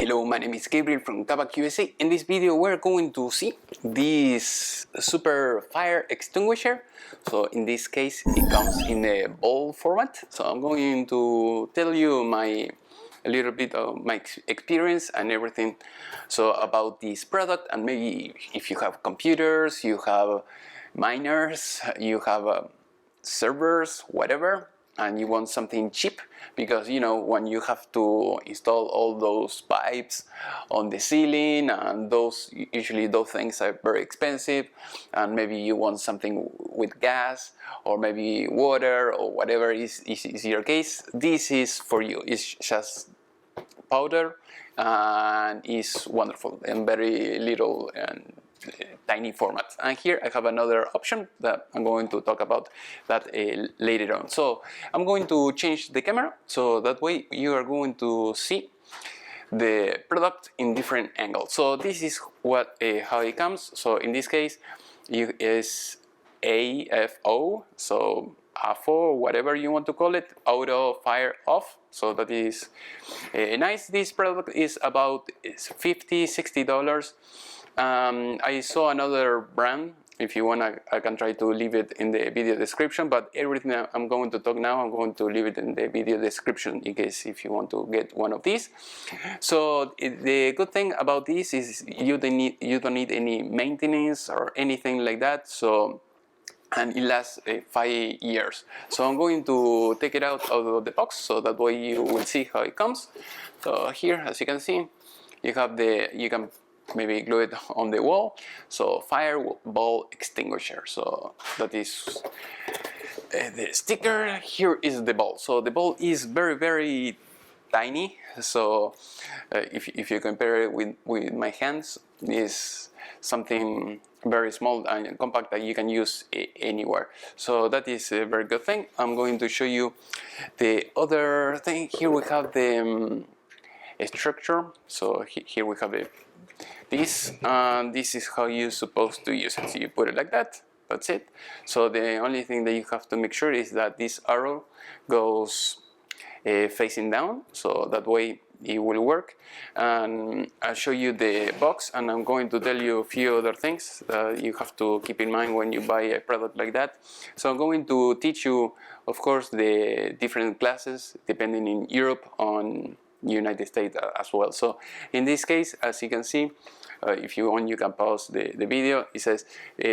Hello, my name is Gabriel from GabakUSA. In this video we're going to see this super fire extinguisher. So in this case it comes in a ball format. So I'm going to tell you a little bit of my experience and everything so about this product, and maybe if you have computers, you have miners, you have servers, whatever, and you want something cheap, because you know when you have to install all those pipes on the ceiling, and usually those things are very expensive, and maybe you want something with gas or maybe water or whatever is your case, this is for you. It's just powder and is wonderful and very little and tiny format. And here I have another option that I'm going to talk about that later on. So I'm going to change the camera so that way you are going to see the product in different angles. So this is how it comes. So in this case is AFO, so AFO, whatever you want to call it, auto fire off. So that is nice. This product is about $50–60. I saw another brand. If you want, I can try to leave it in the video description, but everything I'm going to talk now, I'm going to leave it in the video description in case if you want to get one of these. So the good thing about this is you don't need any maintenance or anything like that. So and it lasts 5 years. So I'm going to take it out of the box so that way you will see how it comes. So here, as you can see, you can maybe glue it on the wall. So fire ball extinguisher. So that is the sticker. Here is the ball. So the ball is very tiny. So if you compare it with my hands, is something very small and compact that you can use anywhere. So that is a very good thing. I'm going to show you the other thing. Here we have the structure. So here we have this, and this is how you're supposed to use it. So you put it like that, that's it. So the only thing that you have to make sure is that this arrow goes facing down, so that way it will work. And I'll show you the box, and I'm going to tell you a few other things that you have to keep in mind when you buy a product like that. So I'm going to teach you, of course, the different classes depending in Europe on United States as well. So in this case, as you can see, if you want, you can pause the video. It says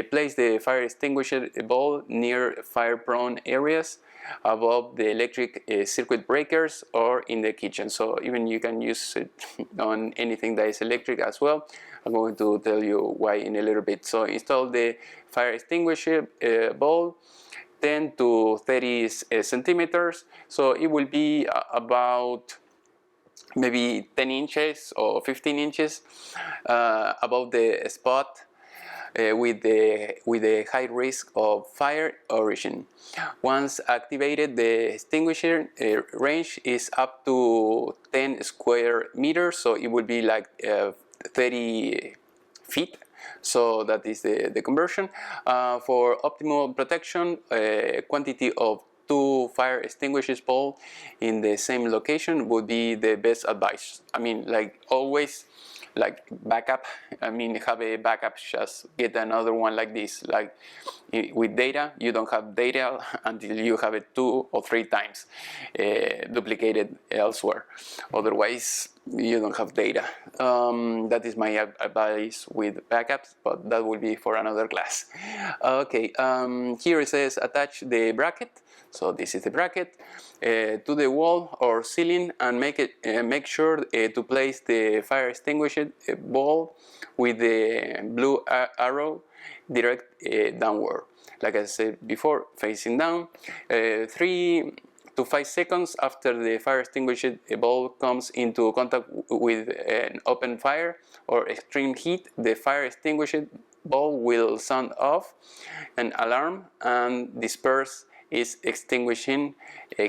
place the fire extinguisher ball near fire prone areas, above the electric circuit breakers, or in the kitchen. So even you can use it on anything that is electric as well. I'm going to tell you why in a little bit. So install the fire extinguisher ball 10 to 30 centimeters. So it will be about maybe 10 inches or 15 inches above the spot with the high risk of fire origin. Once activated, the extinguisher range is up to 10 square meters, so it will be like 30 feet. So that is the conversion. For optimal protection, quantity of 2 fire extinguishers ball in the same location would be the best advice. I mean, like always, like backup. I mean, have a backup, just get another one like this. Like with data, you don't have data until you have it 2 or 3 times duplicated elsewhere. Otherwise, you don't have data. That is my advice with backups, but that will be for another class. Okay, here it says attach the bracket. So this is the bracket to the wall or ceiling, and make sure to place the fire extinguisher ball with the blue arrow direct downward. Like I said before, facing down. 3 to 5 seconds after the fire extinguisher ball comes into contact with an open fire or extreme heat, the fire extinguisher ball will sound off an alarm and disperse its extinguishing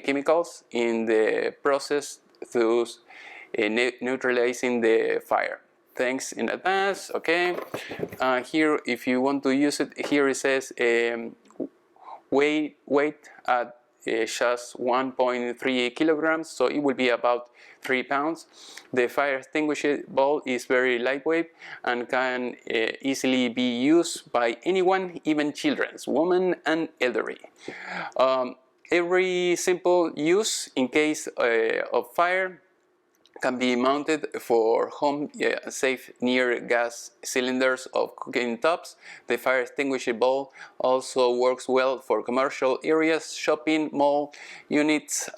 chemicals in the process, thus neutralizing the fire. Thanks in advance. Okay, here if you want to use it, here it says wait at just 1.3 kilograms, so it will be about 3 pounds. The fire extinguisher ball is very lightweight and can easily be used by anyone, even children, women and elderly. Every simple use in case of fire can be mounted for home safe near gas cylinders or cooking tops. The fire extinguisher ball also works well for commercial areas, shopping mall units,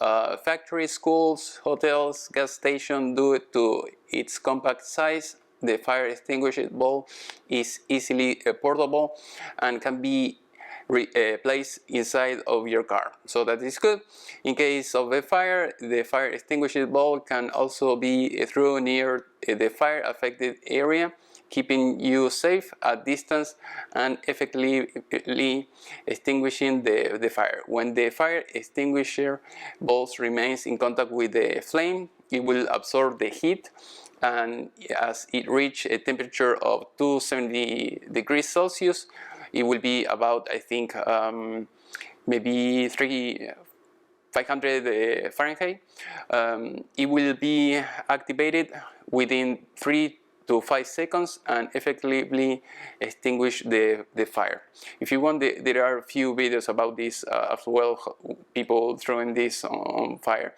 factories, schools, hotels, gas stations. Due to its compact size, the fire extinguisher ball is easily portable and can be placed inside of your car, so that is good. In case of a fire, the fire extinguisher ball can also be thrown near the fire affected area, keeping you safe at distance and effectively extinguishing the fire. When the fire extinguisher balls remains in contact with the flame, it will absorb the heat, and as it reaches a temperature of 270 degrees Celsius, it will be about, I think, maybe 500 Fahrenheit. It will be activated within 3 to 5 seconds and effectively extinguish the fire. If you want, there are a few videos about this as well, people throwing this on fire.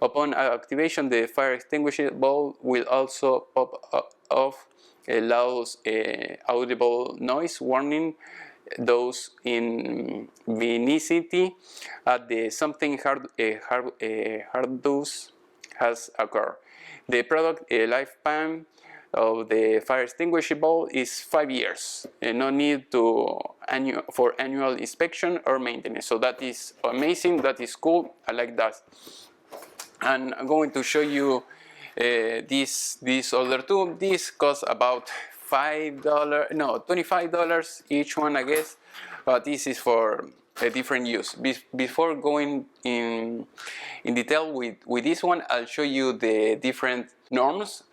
Upon activation, the fire extinguisher ball will also pop off a loud audible noise warning those in vicinity at the something hazardous has occurred. The product lifespan of the fire extinguisher ball is 5 years. No need for annual inspection or maintenance. So that is amazing. That is cool. I like that. And I'm going to show you this other two. This costs about $25 each one, I guess, but this is for a different use. Before going in detail with this one, I'll show you the different norms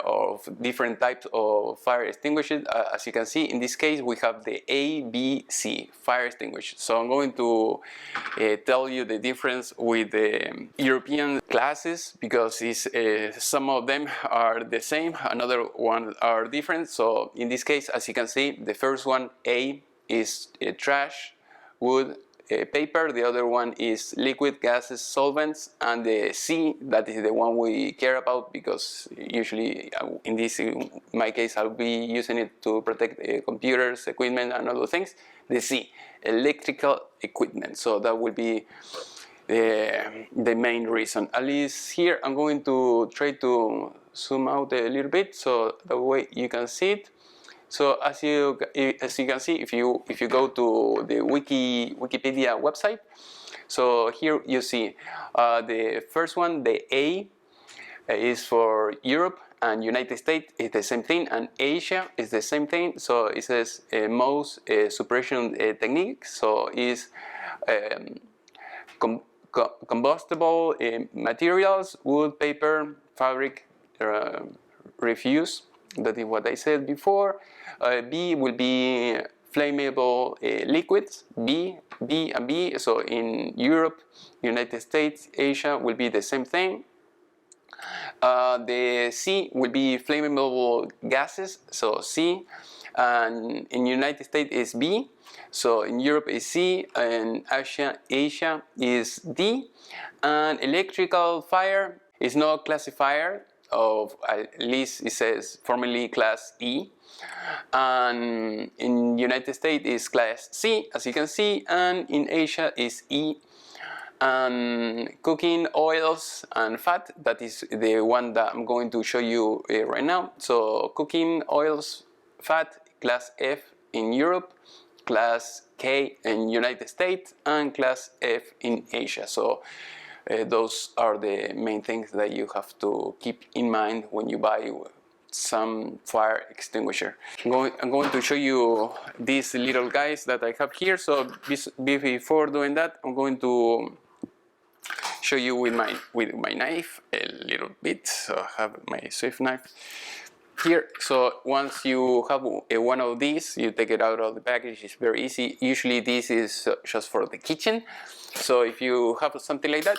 of different types of fire extinguishers. As you can see, in this case we have the A, B, C fire extinguisher. So I'm going to tell you the difference with the European classes, because some of them are the same, another one are different. So in this case, as you can see, the first one, A, is trash, wood, paper. The other one is liquid, gases, solvents, and the C, that is the one we care about, because usually in my case I'll be using it to protect computers, equipment, and other things. The C, electrical equipment. So that will be the main reason. At least here I'm going to try to zoom out a little bit so that way you can see it. So as you can see, if you go to the Wikipedia website, so here you see the first one, the A, is for Europe and United States. It's the same thing, and Asia is the same thing. So it says most suppression techniques. So is combustible materials, wood, paper, fabric, refuse. That is what I said before. B will be flammable liquids, B, and B. So in Europe, United States, Asia will be the same thing. The C will be flammable gases, so C. And in United States is B. So in Europe is C, and Asia is D. And electrical fire is not classifier of, at least it says formerly class E, and in United States is class C, as you can see, and in Asia is E. And cooking oils and fat, that is the one that I'm going to show you right now. So cooking oils, fat, class F in Europe, class K in United States, and class F in Asia. So those are the main things that you have to keep in mind when you buy some fire extinguisher. I'm going to show you these little guys that I have here. So before doing that, I'm going to show you with my knife a little bit. So I have my Swift knife here. So once you have one of these, you take it out of the package. It's very easy. Usually this is just for the kitchen. So if you have something like that,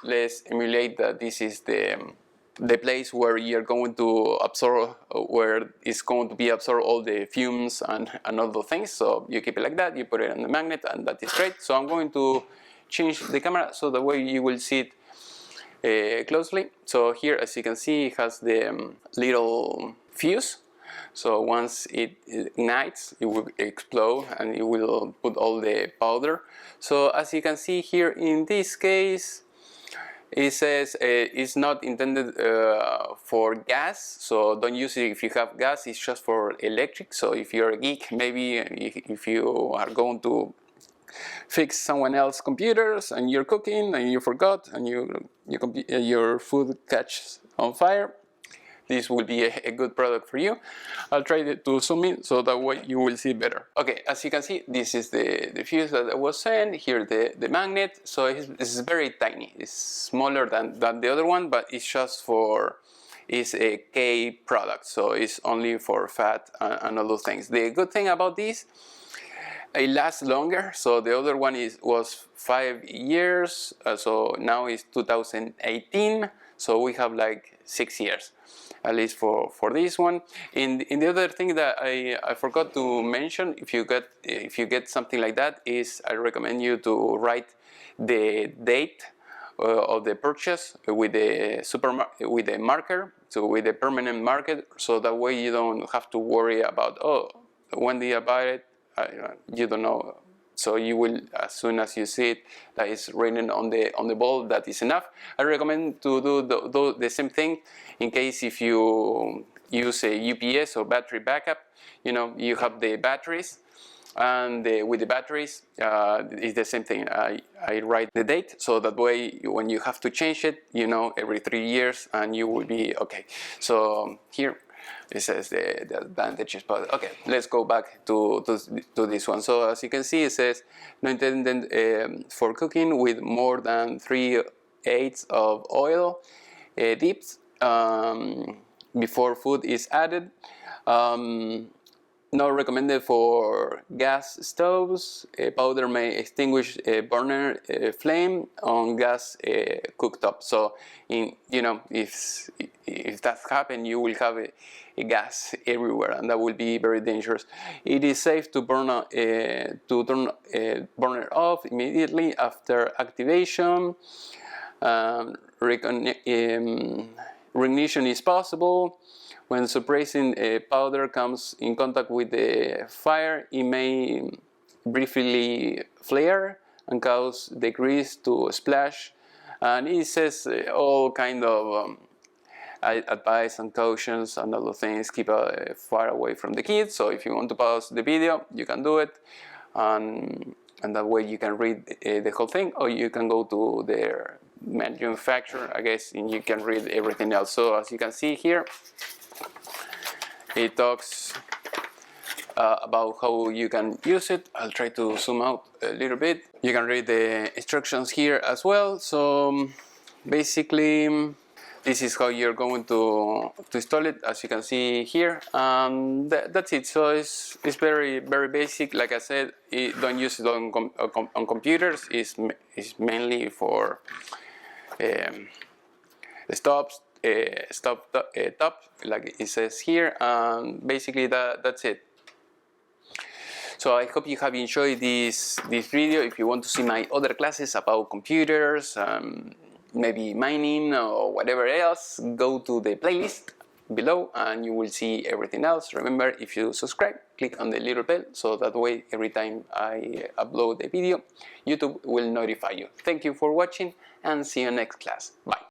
let's emulate that this is the place where you're going to absorb, where it's going to be absorb all the fumes and all those things. So you keep it like that, you put it on the magnet, and that is great. So I'm going to change the camera so that way you will see it closely. So here, as you can see, it has the little fuse. So once it ignites, it will explode and it will put all the powder. So as you can see here in this case, it says it's not intended for gas, so don't use it if you have gas. It's just for electric. So if you're a geek, maybe if you are going to fix someone else's computers and you're cooking and you forgot and your food catches on fire, this will be a good product for you. I'll try to zoom in so that way you will see better. Okay, as you can see, this is the fuse that I was saying. Here the magnet. So this is very tiny. It's smaller than the other one, but it's just for, it's a K product. So it's only for fat and all those things. The good thing about this, it lasts longer. So the other one was 5 years. So now it's 2018. So we have like 6 years. At least for this one. In the other thing that I forgot to mention, if you get something like that, is I recommend you to write the date of the purchase with the marker, so with the permanent marker, so that way you don't have to worry about, oh, when did I buy it? You don't know. So you will, as soon as you see it that is written on the ball, that is enough. I recommend to do the same thing in case if you use a UPS or battery backup. You know, you have the batteries, and with the batteries it's the same thing. I write the date, so that way when you have to change it, you know, every 3 years, and you will be okay. So here it says the advantages, but okay, let's go back to this one. So as you can see, it says not intended for cooking with more than 3/8 of oil dipped before food is added. Not recommended for gas stoves. Powder may extinguish a burner flame on gas cooktop. So, you know, if that happens, you will have a gas everywhere, and that will be very dangerous. It is safe to turn burner off immediately after activation. Reignition is possible. When suppressing powder comes in contact with the fire, it may briefly flare and cause the grease to splash. And it says all kind of advice and cautions and other things. Keep far away from the kids. So if you want to pause the video, you can do it, and that way you can read the whole thing, or you can go to their manufacturer, I guess, and you can read everything else. So as you can see here, it talks about how you can use it. I'll try to zoom out a little bit. You can read the instructions here as well. So basically, this is how you're going to install it, as you can see here. That's it. So it's very basic. Like I said, don't use it on computers. It's mainly for stops. Top, like it says here, and basically that's it. So I hope you have enjoyed this video. If you want to see my other classes about computers, maybe mining or whatever else, go to the playlist below and you will see everything else. Remember, if you subscribe, click on the little bell, so that way every time I upload a video, YouTube will notify you. Thank you for watching, and see you next class. Bye.